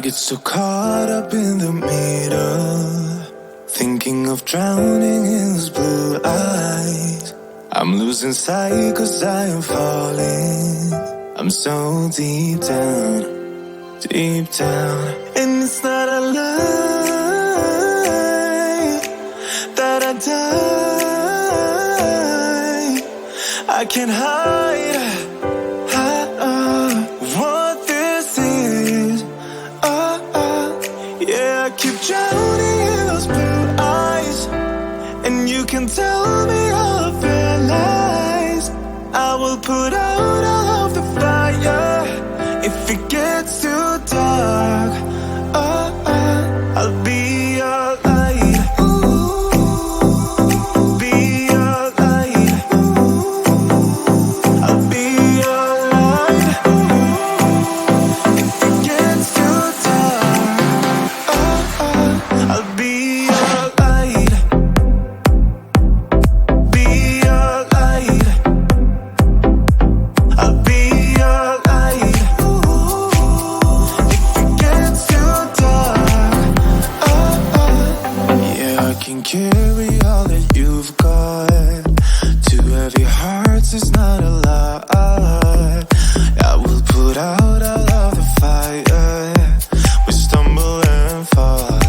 get so caught up in the middle, thinking of drowning in those blue eyes. I'm losing sight 'cause I am falling. I'm so deep down, deep down. And it's not a lie that I die. I can't hide what this is. Yeah, I keep drowning in those blue eyes, and you can tell me all of your lies. I will put out all of the fire if it gets too dark. I'll be your light. Be your light. I'll be your light. If it gets too dark, I'll be your light. Be your light. I'll be your light. If it gets too dark, yeah, I can carry all that you've got. Two heavy hearts is not a lot. I will put out all of the fire. We stumble and fall,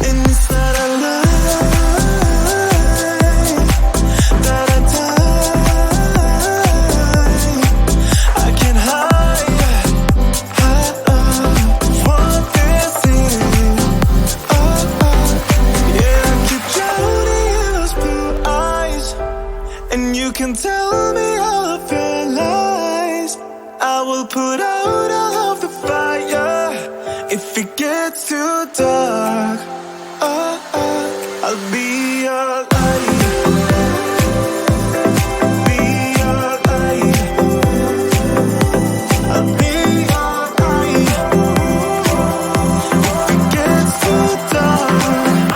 and it's not a lie that I die. I can't hide what this is. Yeah, I keep drowning in those blue eyes, and you can tell me all of your lies. I will put out all of the fire if it gets too dark. I'll be your light. Be your light. I'll be your light. If it gets too dark,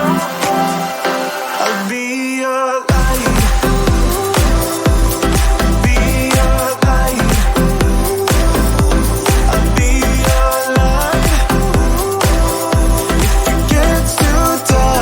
I'll be your light. Be your light. I'll be your light. If it gets too dark,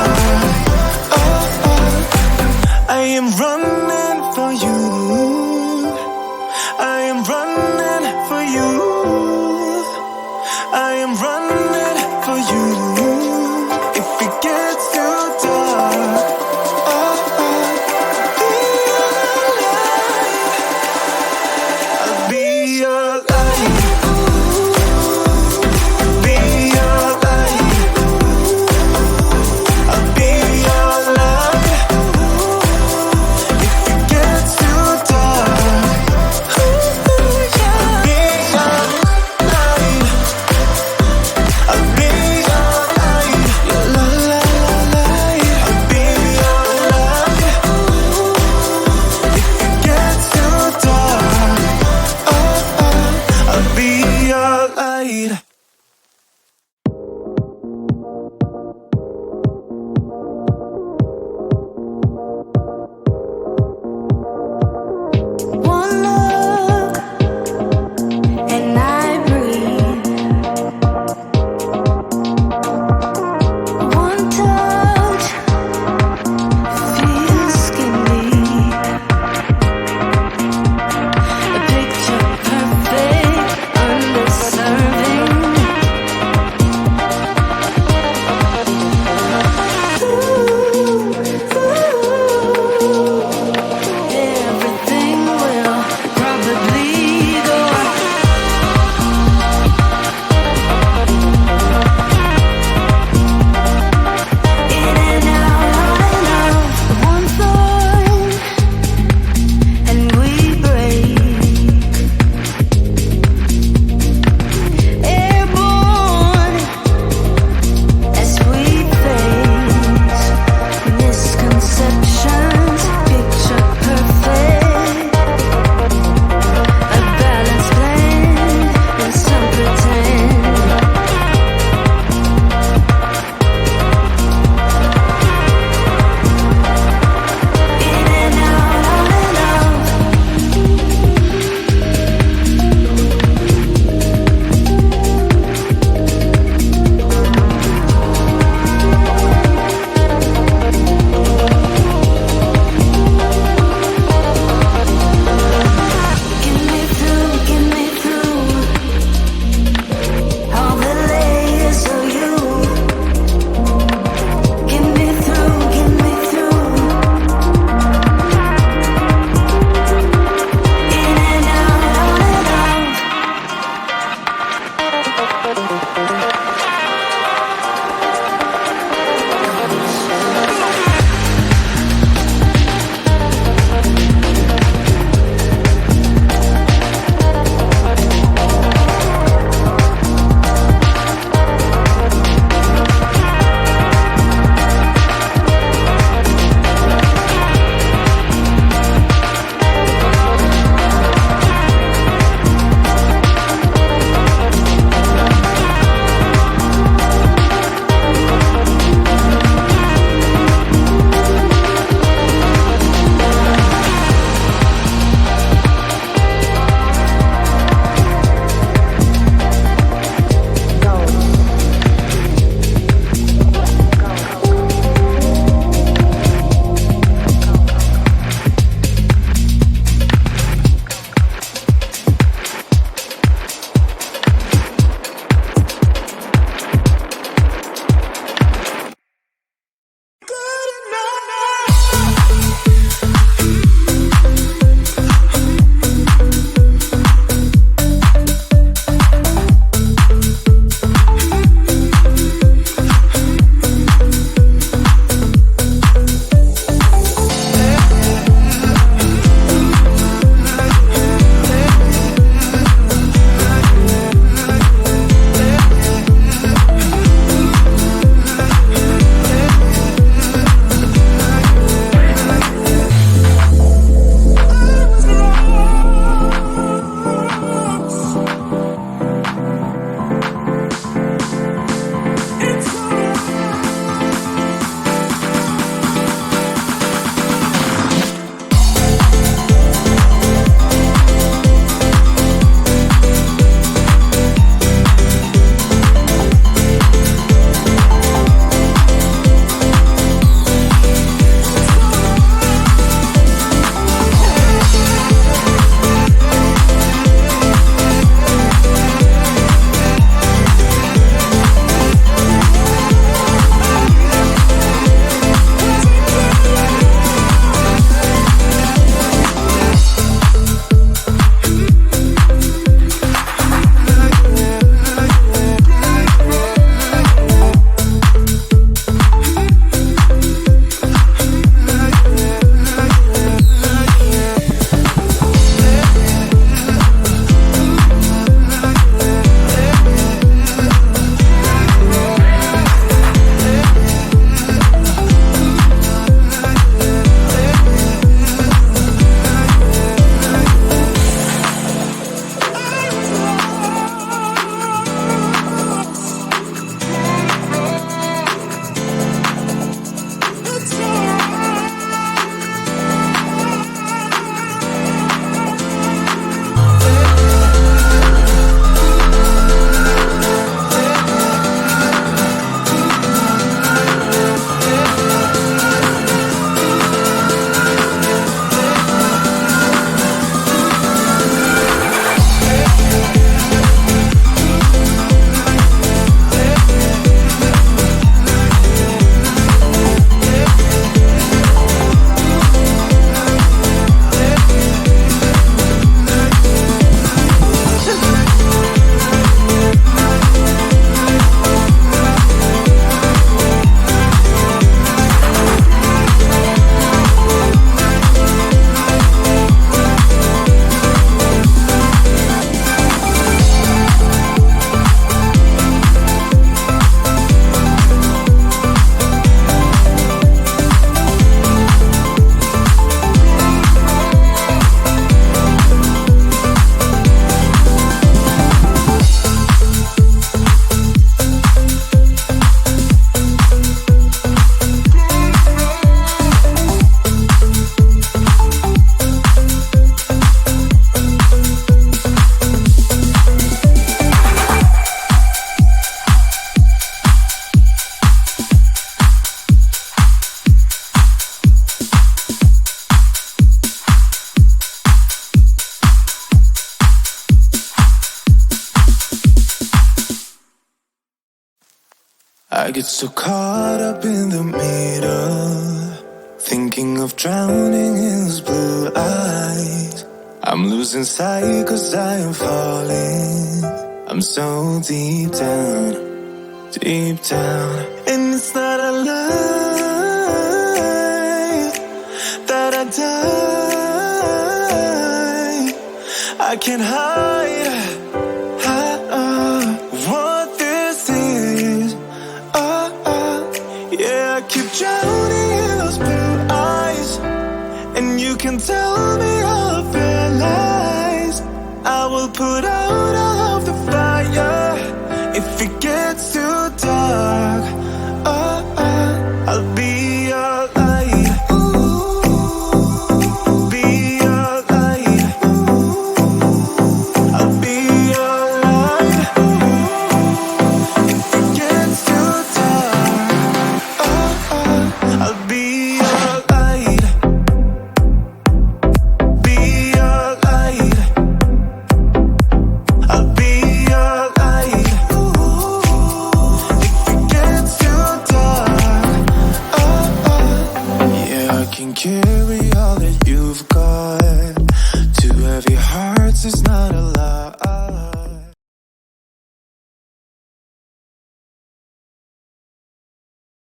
get so caught up in the middle, thinking of drowning in those blue eyes. I'm losing sight 'cause I am falling. I'm so deep down, deep down. And it's not a lie that I die. I can't hide what this is. Yeah, I keep drowning in those blue eyes, and you can tell me all of your lies. I will put out all of the fire if it gets too dark. I'll be your light. Be your light. I'll be your light. If it gets too dark, I'll be your light. Be your light. I'll be your light. If it gets too dark, yeah, I can carry all that you've got. Two heavy hearts is not a lie.